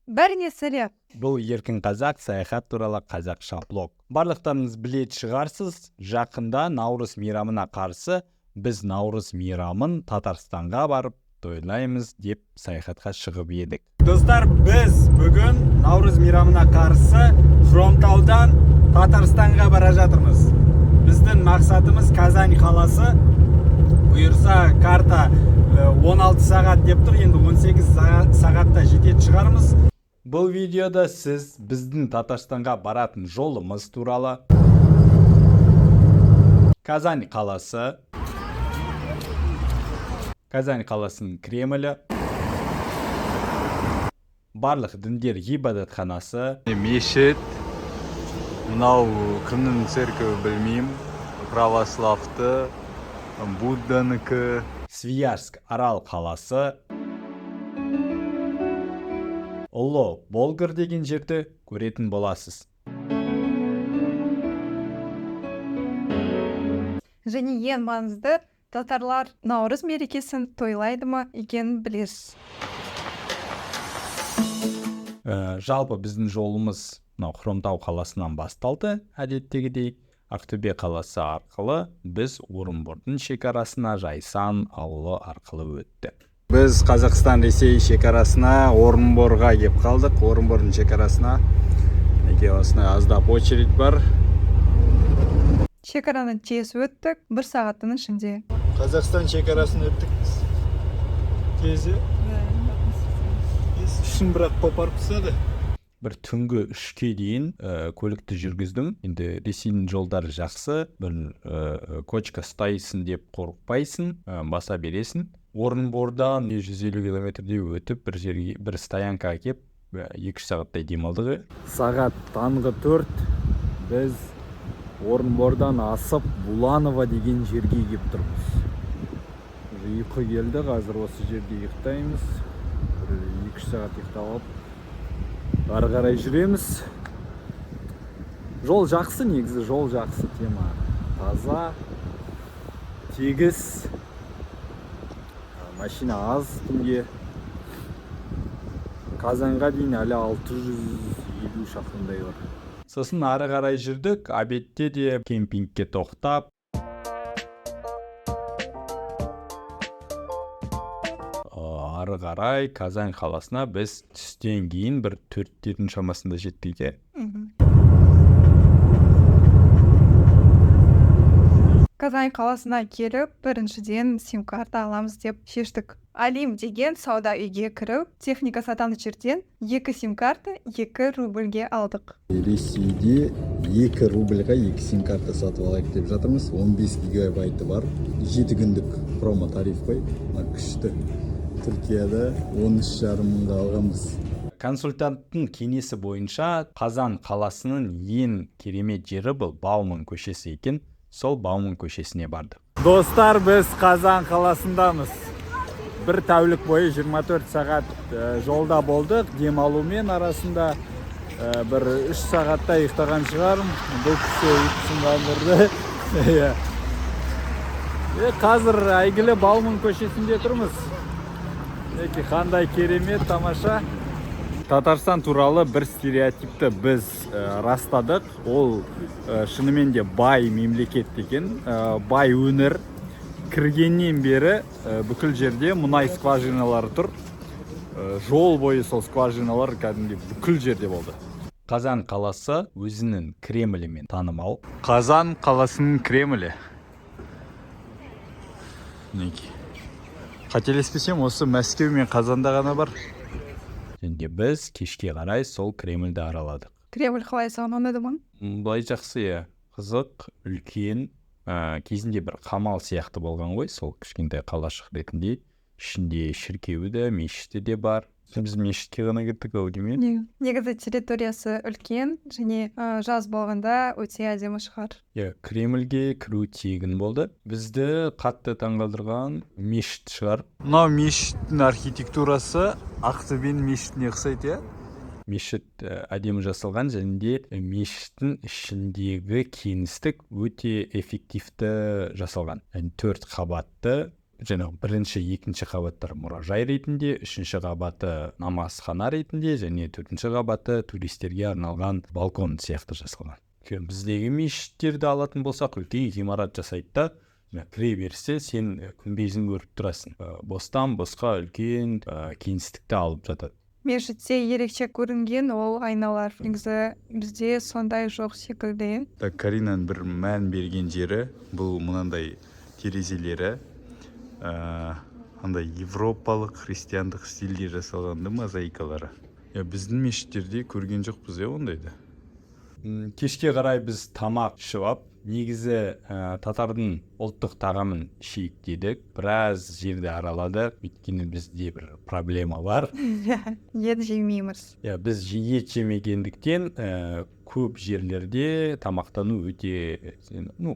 Бәріне сәлем. Бұл еркін қазақ саяхат туралы қазақша блог. Барлықтарыңыз білетін шығарсыз, жақында Наурыз мейрамына қарсы біз Наурыз мейрамын Татарстанға барып тойлаймыз деп саяхатқа шығып едік. Достар, біз бүгін Наурыз мейрамына қарсы Хромтаудан Татарстанға бара жатырмыз. Біздің мақсатымыз Казань қаласы. Бұйырса карта 16 сағат деп тұр, енді 18 сағатта жететін шығармыз. Бұл видеода сіз біздің Татарстанға баратын жолымыз туралы, Казань қаласы, Казань қаласының Кремлі, барлық діндер ғибадатханасы, мешіт, мынау кімнің церкові білмеймін, православты, Будданікі, Свияжск Арал қаласы, Ұлы Болгар деген жерді көретін боласыз. Және ең маңызды, татарлар Наурыз мерекесін тойлайды ма екенін білесіз. Жалпы біздің жолымыз Хромтау қаласынан басталды. Әдеттегідей Ақтөбе қаласы арқылы біз Орынбордың шекарасына Жайсан ауылы арқылы өтті. Біз Қазақстан-Ресей шекарасына Орынборға кеп қалдық. Орынбордың шекарасына неге осындай аздап очередь бар. Шекараны тез өттік, 1 сағаттың ішінде. Қазақстан шекарасын өттік біз. Тезі. Үшін бірақ қопарып тастады. Бір түнгі 3-ке дейін көлікті жүргіздім. Енді Ресейдің жолдары жақсы, бір кочка ұстайсың деп қорықпайсың, баса бересің. Орынбордан 150 километрдей өтіп, бір стоянкаға кеп, 2 сағаттай демалдық. Сағат таңғы 4, біз Орынбордан асып Буланово деген жерге кеп тұрмыз. Ұйқы келді, қазір осы жерде ұйықтаймыз. 2 сағат ұйықтап алып ары қарай жүреміз. Жол жақсы, негізі жол жақсы, тема таза, тегіс, машина аз түнге. Казанға дейін әлі 650 шақырымдай бар. Сосын ары қарай жүрдік, обедте де кемпингке тоқтап, ары қарай Казань қаласына біз түстен кейін бір 4-7 шамасында жеттік те. Казань қаласына келіп, біріншіден сим-карта аламыз деп шештік. Алим деген сауда үйге кіріп, техника сататын жерден 2 сим-карта 2 рубльге алдық. Ресейде 2 рубльға 2 сим-карта сатып алайық деп жатырмыз. 15 гигабайты бар. 7 күндік промо тариф қой. Күшті. Түркияда 13,5 мыңға алғанбыз. Консультанттың кеңесі бойынша Қазан қаласының ең керемет жері бұл Бауман көшесі екен. Сол Бауман көшесіне бардық. Достар, біз Қазан қаласындамыз. Бір тәулік бойы 24 сағат жолда болдық. Демалумен арасында бір 3 сағатта ұйықтаған шығарым. Бұл кісі ұйқысын қандырды. Қазір әйгілі Бауман көшесінде тұрмыз. Қандай керемет, тамаша. Татарстан туралы бір стереотипті біз растадық. Ол шынымен де бай мемлекет деген, бай өңір. Кіргеннен бері бүкіл жерде мұнай скважиналары тұр. Жол бойы сол скважиналар кәдімгі бүкіл жерде болды. Қазан қаласы өзінің Кремлімен танымал. Қазан қаласының Кремлі. Неге? Қателеспесем, осы Мәскеу мен Қазанда ғана бар. Және біз кешке қарай сол Кремльді араладық. Кремль қалай саған ұнады ма? Былай жақсы, қызық, үлкен, кезінде бір қамал сияқты болған ғой, сол кішкентай қалашық ретінде. Ішінде шіркеуі де, мешіті де бар. Біз мешітке ғана кеттік, ау деймін. Негізі территориясы үлкен, және жаз болғанда өте әдемі шығар. Кремльге кіру тегін болды. Бізді қатты таңғалдырған мешіт шығар. Мынау мешіттің архитектурасы Ақтөбенің мешітіне ұқсайды, Мешіт әдемі жасалған, және де мешіттің ішіндегі кеңістік өте эффективті жасалған. 4 қабатты жаңағы бірінші екінші қабаттар мұражай ретінде, үшінші қабаты намазхана ретінде және төртінші қабаты туристерге арналған балкон сияқты жасалған. Біздегі мешіттерді алатын болсақ, үлкен ғимарат жасайды да, кіре берсе сен күмбезін көріп тұрасың. Бостан босқа үлкен кеңістікті алып жатады. Мешітте ерекше көрінген ол айналар. Негізі бізде сондай жоқ секілді. Так, Каринаның бір мән берген жері бұл мынандай терезелері андай европалық христиандық стильде жасалғанды мозаикалары. Біздің мешіттерде көрген жоқпыз ондайды. Кешке қарай біз тамақ ішіп ап, негізі татардың ұлттық тағамын ішейік дедік. Біраз жерді араладық, өйткені бізде бір проблема бар. Ет жемейміз. Біз ет жемегендіктен көп жерлерде тамақтану өте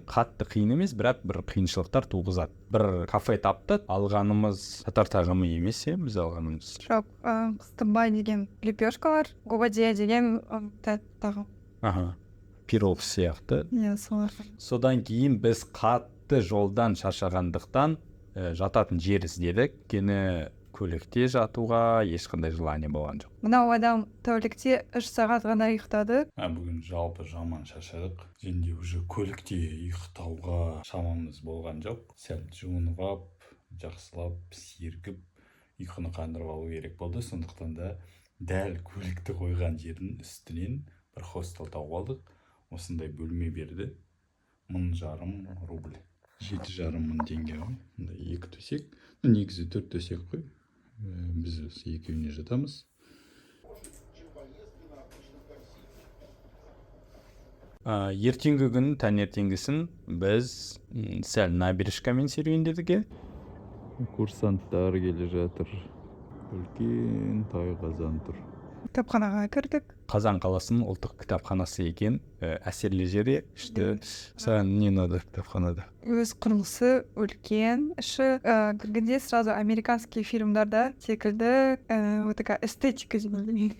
қатты қиын емес, бірақ бір қиыншылықтар туғызады. Бір кафе таптық, алғанымыз татар тағамы емес, біз алғанымыз. Жоқ, қыстыбай деген лепешкалар, губадия деген тағам. Пирог сияқты. Солар. Содан кейін біз қатты жолдан шаршағандықтан жататын жер іздедік. Өйткені көлікте жатуға ешқандай желание болған жоқ. Мынау адам тәулікте 3 сағат ғана ұйықтады. Бүгін жалпы жаман шаршадық. Және уже көлікте ұйықтауға шамамыз болған жоқ. Сәл жуынып ап, жақсылап, сергіп, ұйқыны қандырып алу керек болды. Сондықтан да дәл көлікті қойған жердің үстінен бір хостел тауып алдық. Осындай бөлме берді. 1,5 рубль. 7,5 мың теңге ғой. 2 төсек. Негізі 4 төсек қой. Біз екеуіне жатамыз. Ертеңгі күн таңертеңгісін біз сәл набережкамен серуендедік. Курсанттар келе жатыр. Үлкен тай қазан тұр. Кітапханаға кірдік. Қазан қаласының ұлттық кітапханасы екен. Әсерлі жері. Саған не надо кітапханада? Өз құрылысы үлкен. Іші кіргенде сразу американский фильмдарда секілді такая эстетика деймін.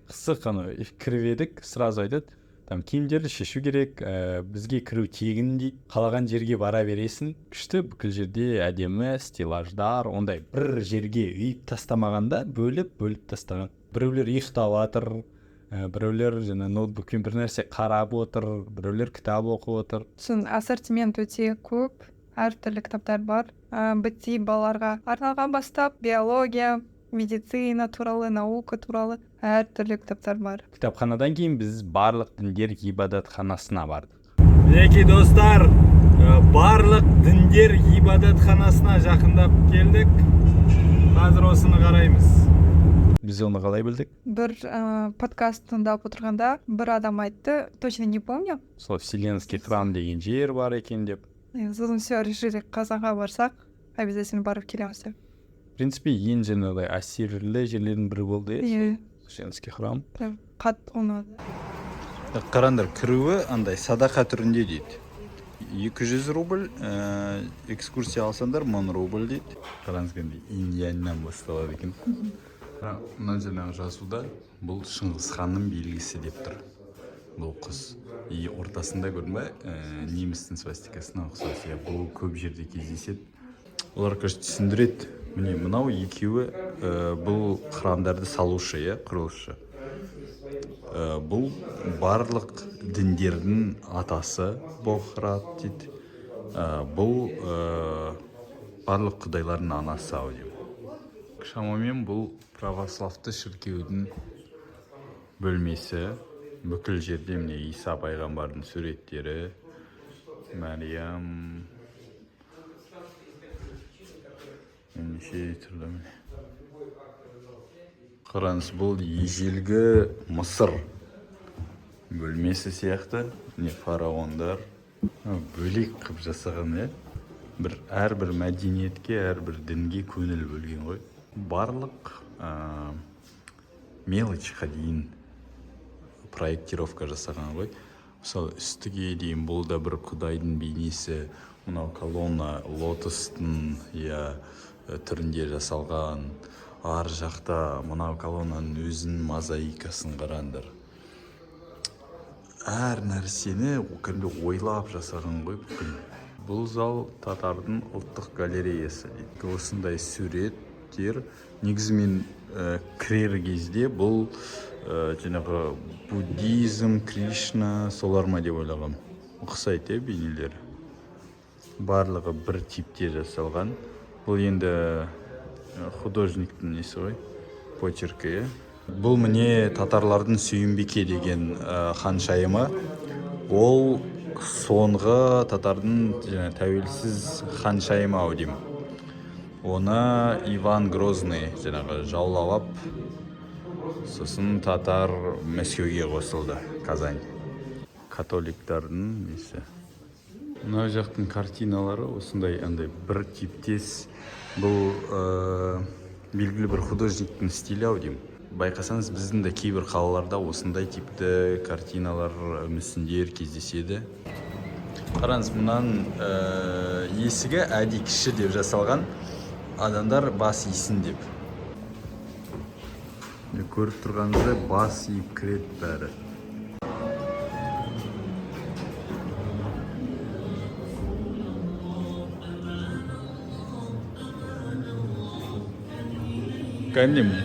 Қысық кіріп едік, сразу айтады. Киімдерді шешу керек, бізге кіру тегін дейді. Қалаған жерге бара бересің. Күшті бүкіл жерде әдемі стеллаждар, ондай бір жерге үйіп тастамағанда бөліп тастаған. Біреулер ұйықтап жатыр, біреулер ноутбукпен бір нәрсе қарап отыр, біреулер кітап оқып отыр. Ассортимент өте көп, әртүрлі кітаптар бар. Бітті балаларға арналған бастап биология, медицина туралы, наука туралы әртүрлі кітаптар бар. Кітапханадан кейін біз барлық діндер ғибадатханасына бардық. Мінекей достар, барлық діндер ғибадатханасына жақындап келдік. Қазір осыны қараймыз. Біз оны қалай білдік? Бір подкаст тыңдап отырғанда бір адам айтты, точно не помню. Сол Вселенский храм деген жер бар екен деп. Сосын все решили Қазанға барсақ, обязательно барып келеміз деп. В принципе, ең жаңағыдай әсерлі жерлердің бірі болды. Вселенский храм. Қатты ұнады. Қарандар, кіруі андай садақа түрінде дейді. 200 рубль, экскурсия алсандар 1000 рубль дейді. Қараңызгенде Индияннан басталады екен. Мына жаңағы жазуда бұл Шыңғыс ханның белгісі деп тұр. Бұл құс. И ортасында көрдің бе, немістің свастикасына ұқсас. Бұл көп жерде кездеседі. Олар түсіндіреді. Міне, мынау екеуі бұл храмдарды салушы, құрылысшы. Бұл барлық діндердің атасы Бохрат дейді. Бұл барлық құдайлардың анасы ау деймін. Шамамен бұл православты шіркеудің бөлмесі. Бүкіл жерде міне Иса пайғамбардың суреттері, Мәриям, неше түрлі міне. Қараңыз, бұл ежелгі Мысыр бөлмесі сияқты, не фараондар бөлек қып жасаған, әрбір мәдениетке, әрбір дінге көңіл бөлген ғой. Барлық мелочқа дейін проектировка жасаған ғой. Мысалы, үстіге дейін бұл да бір құдайдың бейнесі, мынау колонна лотостың түрінде жасалған. Ар жақта мынау колоннаның өзінің мозаикасын қараңдар. Әр нәрсені ойлап жасаған ғой бүкіл. бұл зал татардың ұлттық галереясы дейді. Осындай суреттер негізі мен кірер кезде бұл жаңағы буддизм, Кришна солар ма деп ойлағам. Ұқсайды бейнелер. Барлығы бір типте жасалған. Бұл енді художниктің несі ғой, почеркі. Бұл міне татарлардың Сүйінбике деген ханшайымы. Ол соңғы татардың тәуелсіз ханшайымы ау деймін. Оны Иван Грозный жаңағы жаулап, сосын татар Мәскеуге қосылды, Казань. Католиктардың несі. Мына жақтың картиналары осындай бір типтес. Бұл белгілі бір художниктің стилі ау деймін. Байқасаңыз, біздің де кейбір қалаларда осындай типті картиналар, мүсіндер кездеседі. Қараңыз, мұнан есігі әдей кіші деп жасалған, адамдар бас иісін деп. Көріп тұрғаныңызда бас иіп кіреді бәрі. Кәдімгі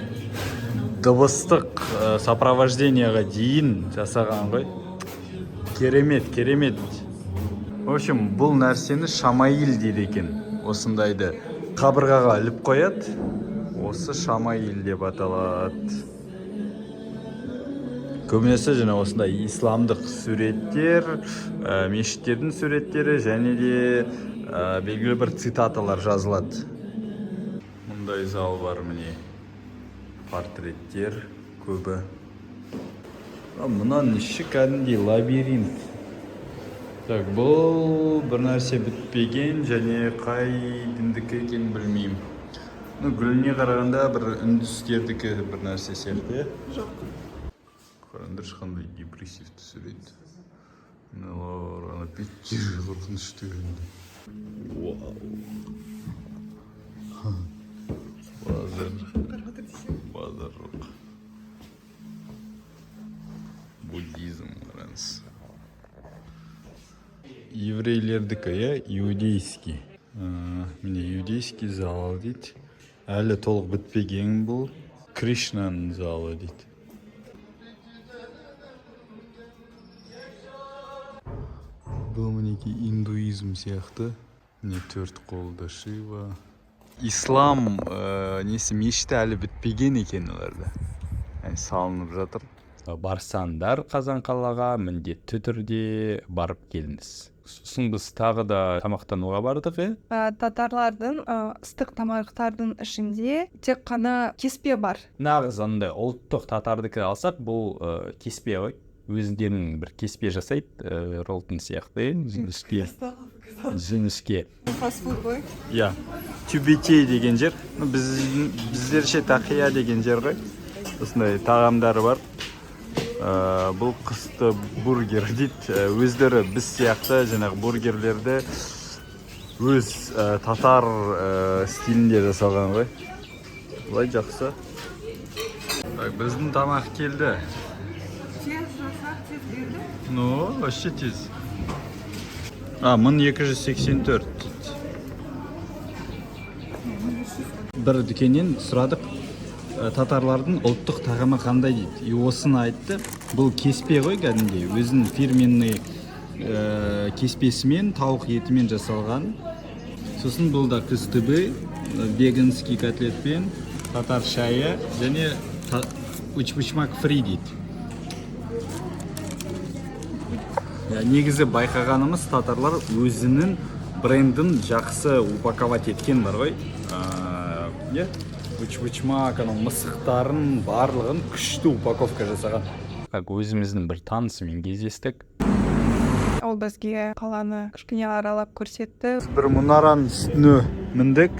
дыбыстық сопровожденияға дейін жасаған ғой. Керемет. В общем, бұл нәрсені шамаил дейді екен. Осындайды қабырғаға іліп қояды. Осы шамаил деп аталады. Көбінесе және осындай исламдық суреттер, мешіттердің суреттері және де белгілі бір цитаталар жазылады. Мұндай зал бар міне. Портреттер көбі. Мұнан іші кәдімгідей лабиринт. Так, бұл бір нәрсе бітпеген және қай діндікі екенін білмеймін. Гүліне қарағанда бір үндістердікі бір нәрсе сияқты. Жоқ. Қараңдар шыққандай депрессивті сурет. Ана беттер қорқынышты көрінді. Вау. Базар жоқ. Буддизм қараңыз. Еврейлердікі, иудейский. Міне иудейский зал дейді. Әлі толық бітпеген бұл. Кришнаның залы дейді. Бұл мінеки индуизм сияқты. Не төрт қолды Шива. Ислам несі мешіті әлі бітпеген екен оларда. Салынып жатыр. Барсаңдар Қазан қалаға міндетті түрде барып келіңіз. Сосын біз тағы да тамақтануға бардық, Татарлардың ыстық тамақтардың ішінде тек қана кеспе бар. Нағыз андай ұлттық татардікі алсақ, бұл кеспе ғой. Өздерінің бір кеспе жасайды, ролтын сияқты, жүніске. Фастфуд ғой. Тюбетей деген жер, біздерше тақия деген жер ғой. Осындай тағамдары бар. Бұл қысты бургер дейді. Өздері біз сияқты жаңағы бургерлерді өз татар стилінде жасалған ғой. Бұлай жақсы. Біздің тамақ келді. Вообще тез. 1284 дейді. Бір дүкеннен сұрадық, татарлардың ұлттық тағамы қандай дейді. И осыны айтты. Бұл кеспе ғой кәдімгідей. Өзінің фирменный кеспесімен, тауық етімен жасалған. Сосын бұл да кыстыбы, веганский котлетпен, татар шайы және учпучмак фри дейді. Негізі байқағанымыз татарлар өзінің брендін жақсы упаковать еткен бар ғой. Учпучмак, мысықтарын барлығын күшті упаковка жасаған. Өзіміздің бір танысымен кездестік. Ол бізге қаланы кішкене аралап көрсетті. Бір мұнараның үстіне міндік.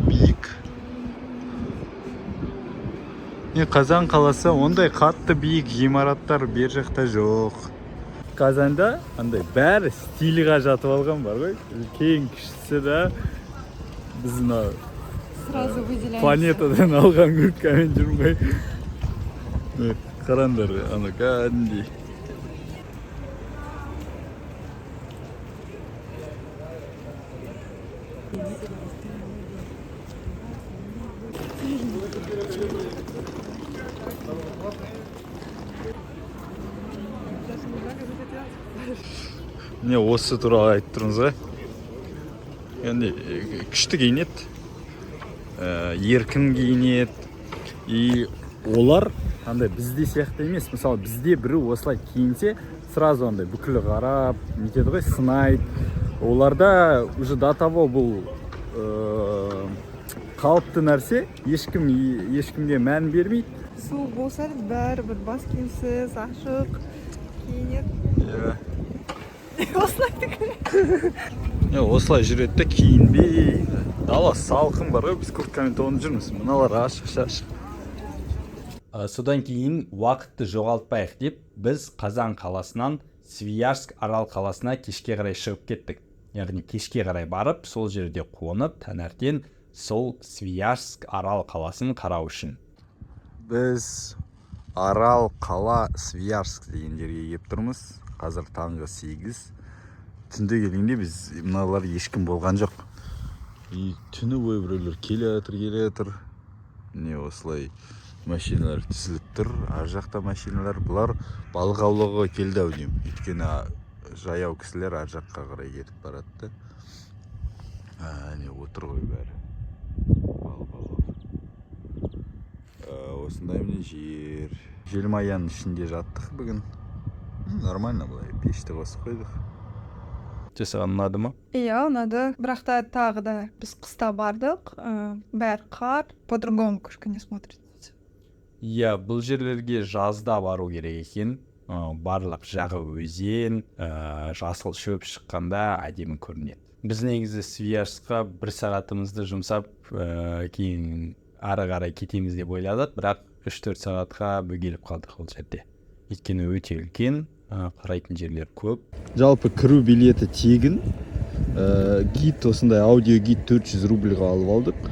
Биік. Қазан қаласы ондай қатты биік ғимараттар бер жақта жоқ. Қазанда андай бәрі стиліға жатып алған бар ғой. Үлкен кішісі да біздің Сразу выделяемся. Планетадан алған күрткамен жүрмей. Қараңдар, ана кәдімгідей. міне осы туралы айтып тұрмыз ғой. Енді күшті киінеді, еркін киінеді. И олар андай бізде сияқты емес. Мысалы бізде біреу осылай киінсе, сразу андай бүкілі қарап, нетеді ғой, сынайды. Оларда уже до того бұл қалыпты нәрсе, ешкімге мән бермейді. Суық болса бәрібір бас киімсіз, ашық киінеді. Осылай жүреді де киінбей. Дала салқын бар ғой, біз курткамен тонып жүрміз. Мыналар ашық. Содан кейін уақытты жоғалтпайық деп, біз Қазан қаласынан Свияжск арал қаласына кешке қарай шығып кеттік. Яғни кешке қарай барып, сол жерде қонып, таңертең сол Свияжск арал қаласын қарау үшін. Біз арал қала Свияжск деген жерге келіп тұрмыз. Қазір таңғы 8. Түнде келгенде біз мыналар ешкім болған жоқ. И түні бойы біреулер келе жатыр. Не осылай машиналар тізіліп тұр. Ар жақта машиналар. Бұлар балық аулауға келді ау деймін. Өйткені жаяу кісілер ар жаққа қарай кетіп барады. Не отыр ғой бәрі. Осындай міне жер. Желмаяның ішінде жаттық бүгін. Нормально былай, пешті қосып қойдық. Саған ұнады ма? Иә, ұнады. Бірақ та тағы да біз қыста бардық, бәрі қар, по-другому кішкене смотрится. Иә, бұл жерлерге жазда бару керек екен. Барлық жағы өзен, жасыл шөп шыққанда әдемі көрінеді. Біз негізі Свияжскқа 1 сағатымызды жұмсап, кейін ары қарай кетеміз деп ойладық, бірақ 3-4 сағатқа бөгеліп қалдық ол жерде. Өйткені өте үлкен, қарайтын жерлер көп. Жалпы кіру билеті тегін. Гид, осындай аудио гид 400 рубльға алып алдық.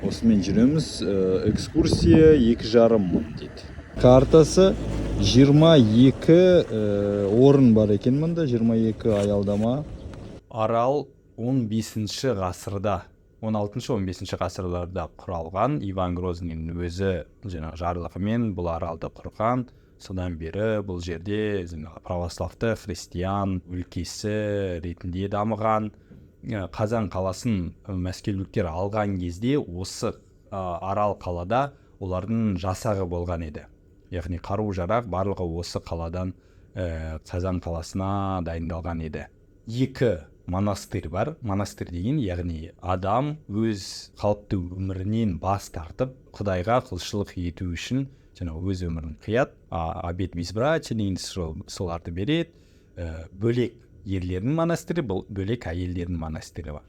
Осымен жүреміз. Экскурсия 2,5 мың дейді. Картасы 22 орын бар екен мұнда, 22 аялдама. Арал 15-ші ғасырда, 16-15 ғасырларда құралған. Иван Грозныйдың өзі жарлығымен бұл аралды құрған. Содан бері бұл жерде православты христиан өлкесі ретінде дамыған. Қазан қаласын мәскеуліктер алған кезде осы арал қалада олардың жасағы болған еді. Яғни қару-жарақ барлығы осы қаладан Қазан қаласына дайындалған еді. 2 монастырь бар. Монастырь деген, яғни адам өз қалыпты өмірінен бас тартып, Құдайға құлшылық ету үшін өз өмірін қият, обет безбрачия деген соларды береді. Бөлек ерлердің монастыры, бөлек әйелдердің монастыры бар.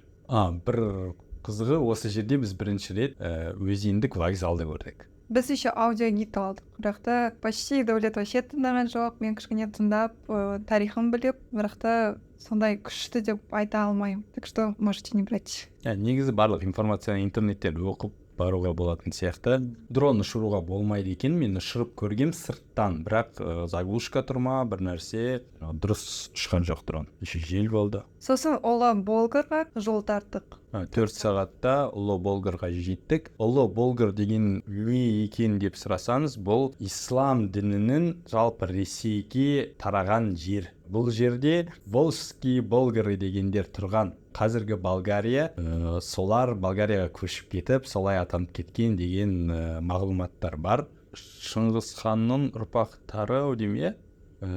Бір қызығы, осы жерде біз бірінші рет өзендік вокзалды көрдік. Біз еще аудио гид алдық. Бірақ та почти Дәулет вообще тыңдаған жоқ. Мен кішкене тыңдап, тарихын біліп, бірақ та сондай күшті деп айта алмаймын. Так что можете не брать. Негізі барлық информацияны интернеттен оқып баруға болатын сияқты. Дрон ұшыруға болмайды екен, мен ұшырып көргем сырттан, бірақ заглушка тұрма, бір нәрсе дұрыс ұшқан жоқ дрон. Еще жел болды. Сосын Ұлы Болгарға жол тарттық. 4 сағатта Ұлы Болгарға жеттік. Ұлы Болгар деген не екен деп сұрасаңыз, бұл ислам дінінің жалпы Ресейге тараған жер. Бұл жерде Волжский болгары дегендер тұрған. Қазіргі Болгария, солар Болгарияға көшіп кетіп, солай атанып кеткен деген мағлұматтар бар. Шыңғыс ханның ұрпақтары деме,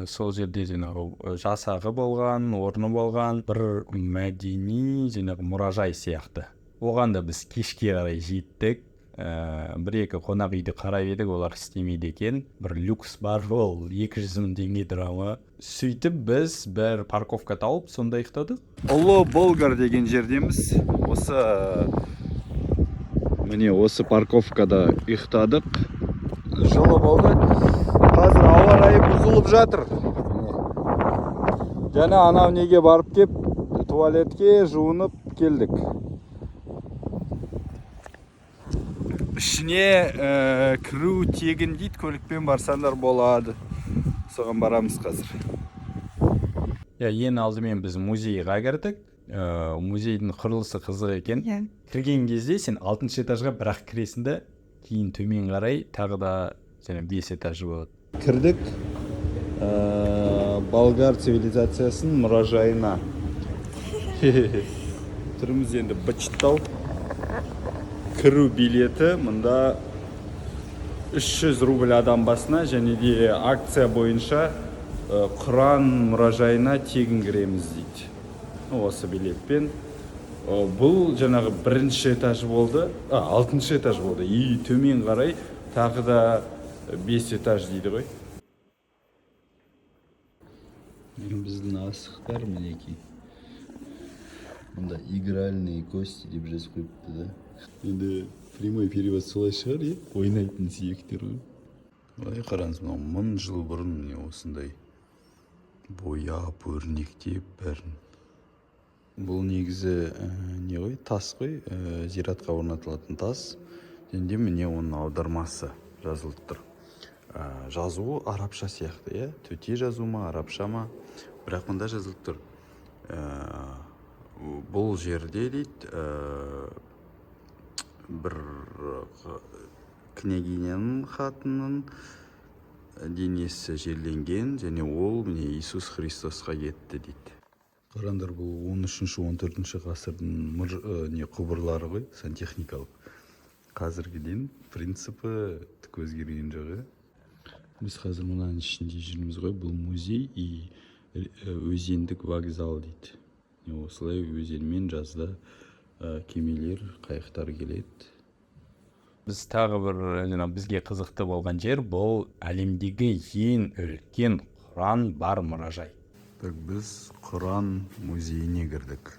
сол жерде жасағы болған, орны болған, бір мәдени мұражай сияқты. Оған да біз кешке қарай жеттік. Бір-екі қонақ үйді қарап едік, олар істемейді екен. Бір люкс бар, ол 200 мың теңге тұрамы. Сөйтіп біз бір парковка тауып, сонда ұйықтадық. Ұлы Болгар деген жердеміз. Міне осы парковкада ұйықтадық. Жылы болды. Қазір ауа райы бұзылып жатыр. Және анау неге барып кеп, туалетке жуынып келдік. Ішіне кіру тегін дейді, көлікпен барсаңдар болады. Соған барамыз қазір. Ең алдымен біз музейға кірдік. Музейдің құрылысы қызық екен. Иә. Кірген кезде сен 6-шы этажға бірақ кіресің де кейін төмен қарай тағы да және 5 этажы болады. Кірдік болгар цивилизациясының мұражайына. Түріміз енді бычыттау. Кіру билеті мұнда 300 рубль адам басына, және де акция бойынша Құран мұражайына тегін кіреміз дейді. Осы билетпен. Бұл жаңағы бірінші этаж болды, 6-шы этаж болды. И төмен қарай тағы да 5 этаж дейді ғой. Біздің асықтар мінекей. Мұнда игральные кости деп жазып қойыпты да. Енді прямой перевод солай шығар, ойнайтын сүйектер ғой. Былай қараңыз, мынау 1000 жыл бұрын міне осындай бояп, өрнектеп бәрін. Бұл негізі не ғой, тас қой, зиратқа орнатылатын тас. Және міне оның аудармасы жазылып тұр. Жазуы арабша сияқты, төте жазу ма, арабша ма, бірақ мында жазылып тұр. Бұл жерде дейді, бір княгиняның хатының денесі жерленген, және ол міне Иисус Христосқа кетті дейді. Қараңдар, бұл 13-14 ғасырдың құбырлары ғой, сантехникалық. Қазіргіден принципі түк өзгерген жоқ. Біз қазір мұнаның ішінде жүрміз ғой, бұл музей и өзендік вокзал дейді. Осылай өзенмен жазда кемелер, қайықтар келеді. Біз тағы бір бізге қызықты болған жер, бұл әлемдегі ең үлкен Құран бар мұражай. Біз Құран музейіне кірдік.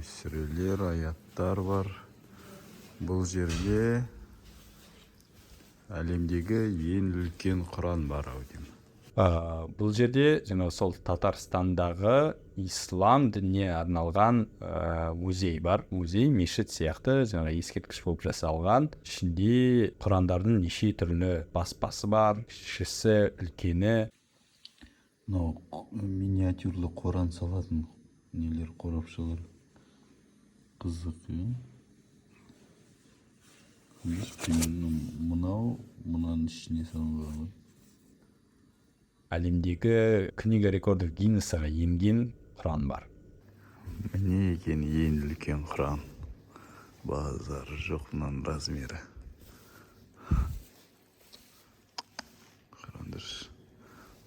Сүрелер, аяттар бар. Бұл жерде әлемдегі ең үлкен Құран бар ау деймін. Бұл жерде сол Татарстандағы ислам дініне арналған музей бар. Музей мешіт сияқты ескерткіш болып жасалған. Ішінде Құрандардың неше түрлі баспасы бар, кішісі, үлкені. Миниатюрлы Құран салатын нелер, қорапшалар. Қызық, мұнаның ішіне салынған. Әлемдегі книга рекордов Гиннесаға енген Құран бар. Міне екен ең үлкен Құран. Базары жоқ мұның размері. Қараңдар.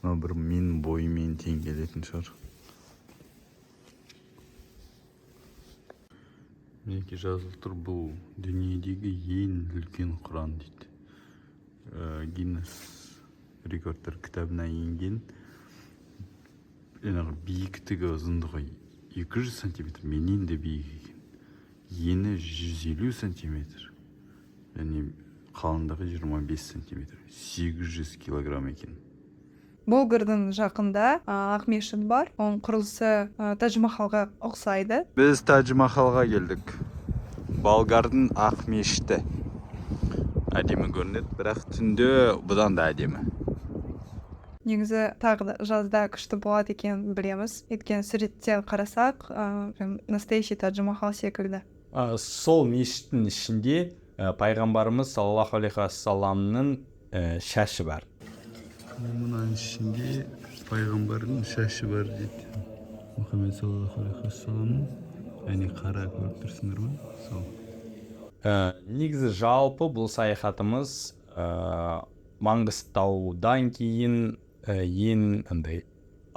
Бір мен бойымен тең келетін шығар. Мінеке жазылып тұр, бұл дүниедегі ең үлкен Құран дейді. Гиннес рекордтар кітабына енген. Биіктігі, ұзындығы 200 сантиметр, менен де биік екен. Ені 150 сантиметр. Және қалыңдығы 25 сантиметр. 800 килограмм екен. Болгардың жақында Ақмешіт бар. Оның құрылысы Тадж-Махалға ұқсайды. Біз Тадж-Махалға келдік. Болгардың Ақмешіті. Әдемі көрінеді, бірақ түнде бұдан да әдемі. Негізі тағы да жазда күшті болады екен білеміз. Өйткені суреттен қарасақ, настоящий Тадж-Махал секілді. Сол мешіттің ішінде пайғамбарымыз саллаллаху алейхи ассаламның шашы бар. Мұның ішінде пайғамбардың шашы бар дейді. Мұхаммед саллаллаху алейхи ассаламның. Әне қара көріп тұрсыңдар ма? Сол. Негізі жалпы бұл саяхатымыз Маңғыстаудан кейін ең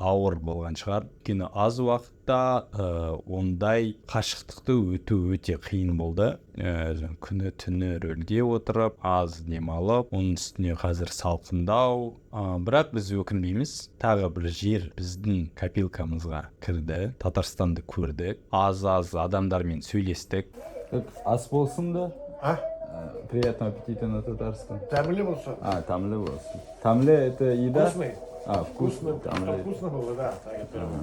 ауыр болған шығар. Өйткені аз уақытта ондай қашықтықты өту өте қиын болды. Күні түні рөлде отырып, аз демалып, оның үстіне қазір салқындау. Бірақ біз өкінбейміз. Тағы бір жер біздің копилкамызға кірді. Татарстанды көрдік. Аз адамдармен сөйлестік. Ас болсын да? Приятного аппетита на татарском. Тамле болсын. Тамле болсын. Тамле это еда? Вкусный. Вкусно. Вкусно было, да.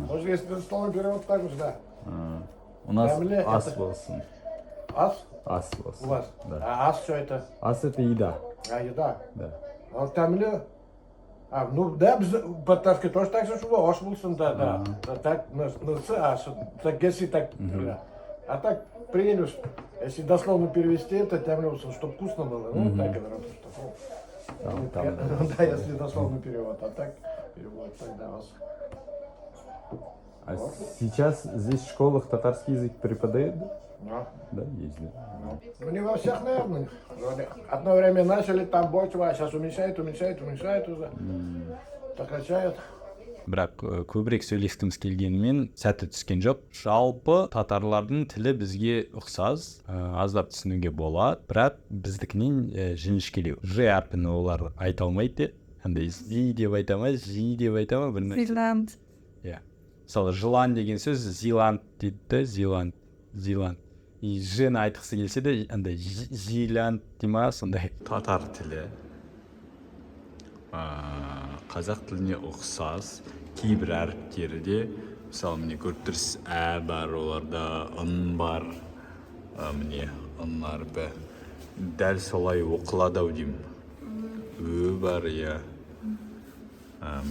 Может, если на стол перевод так уж, да. У нас Тамле ас это- болсын. Ас? Ас болсын. У вас? Да. А ас что это? Ас это еда. Еда. Да. А вот тамле? Ну да, біз подтаски тоже так же, чтобы ош болсын, да. Да, так, так, если так, да. А так, приняли, если дословно перевести, это тямлился, чтобы вкусно было, ну, так и народ, да, если дословно перевод, а так, перевод, тогда вас. А сейчас здесь в школах татарский язык преподают? Да. Да, есть, да. Ну, не во всех, наверное. Одно время начали там больше, а сейчас уменьшают уже. Сокращают. бірақ көбірек сөйлескіміз келгенімен сәті түскен жоқ. Жалпы татарлардың тілі бізге ұқсас, аздап түсінуге болады, бірақ біздікінен жіңішкелеу. Ж әрпін олар айта алмайды, андай зи деп айта ма, жи деп айта ма, білмеймін. Зиланд. Иә. Мысалы, жылан деген сөз зиланд дейді, зиланд. И жны айтқысы келсе де андай зиланд дей ма, сондай. Татар тілі қазақ тіліне ұқсас, кейбір әріптері де, мысалы міне көріп тұрсыз, бар оларда, бар, міне ын әрпі дәл солай оқылады ау деймін. Бар, иә.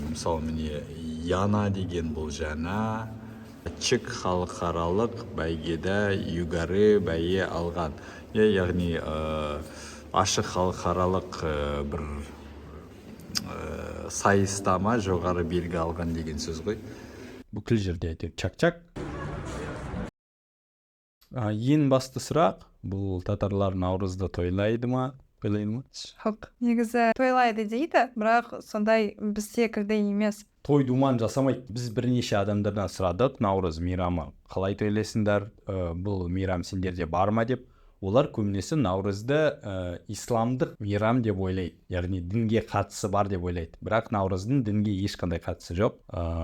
Мысалы міне яна деген бұл жаңа, чік халықаралық бәйгеде югары бәйе алған. Яғни ашық халықаралық бір сайыстама жоғары белгі алған деген сөз ғой. Бүкіл жерде әйтеуір чак-чак. Ең басты сұрақ, бұл татарлар наурызды тойлайды ма? Жоқ, негізі тойлайды дейді, бірақ сондай біз секілді емес. Той думан жасамайды. Біз бірнеше адамдардан сұрадық, наурыз мейрамы қалай тойлайсыңдар, бұл мейрам сендерде бар ма деп. Олар көбінесе наурызды исламдық мейрам деп ойлайды. Яғни дінге қатысы бар деп ойлайды. Бірақ наурыздың дінге ешқандай қатысы жоқ.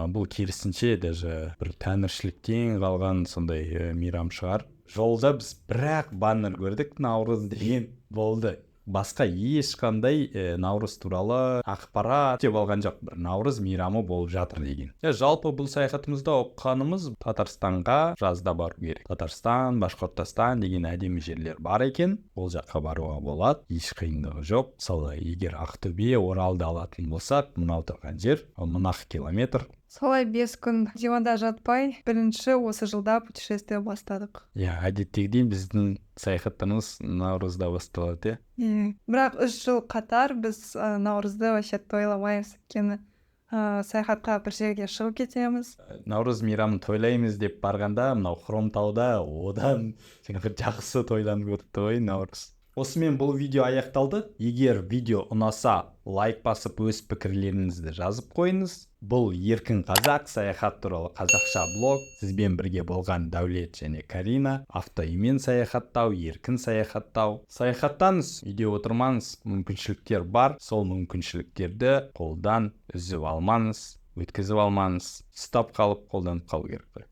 Бұл керісінше даже бір тәңіршіліктен қалған сондай мейрам шығар. Жолда біз бірақ баннер көрдік, наурыз деген болды. Басқа ешқандай наурыз туралы ақпарат деп алған жоқ. Бір наурыз мейрамы болып жатыр деген. Жалпы бұл саяхатымызда оқығанымыз Татарстанға жазда бару керек. Татарстан, Башқұртстан деген әдемі жерлер бар екен. Ол жаққа баруға болады. Еш қиындығы жоқ. Мысалы, егер Ақтөбе, Оралды алатын болсақ, мынау тұрған жер, мына-ақ километр. Солай 5 күн диванда жатпай, бірінші осы жылда путешествие бастадық. Әдеттегідей біздің саяхаттарымыз наурызда басталады. Бірақ 3 жыл қатар біз наурызды вообще тойламаймыз. Өйткені саяхатқа бір жерге шығып кетеміз. Наурыз мейрамын тойлаймыз деп барғанда, мынау Хромтауда одан жақсы тойланып өтті ғой наурыз. Осымен бұл видео аяқталды. Егер видео ұнаса, лайк басып өз пікірлеріңізді жазып қойыңыз. Бұл Еркін Қазақ саяхат туралы қазақша блог. Сізбен бірге болған Дәулет және Карина. Автоимен саяхаттау, еркін саяхаттау. Саяхаттаңыз, үйде отырмаңыз. Мүмкіншіліктер бар. Сол мүмкіншіліктерді қолдан үзіп алмаңыз, өткізіп алмаңыз. Ұстап қалып қолданып қалу керек.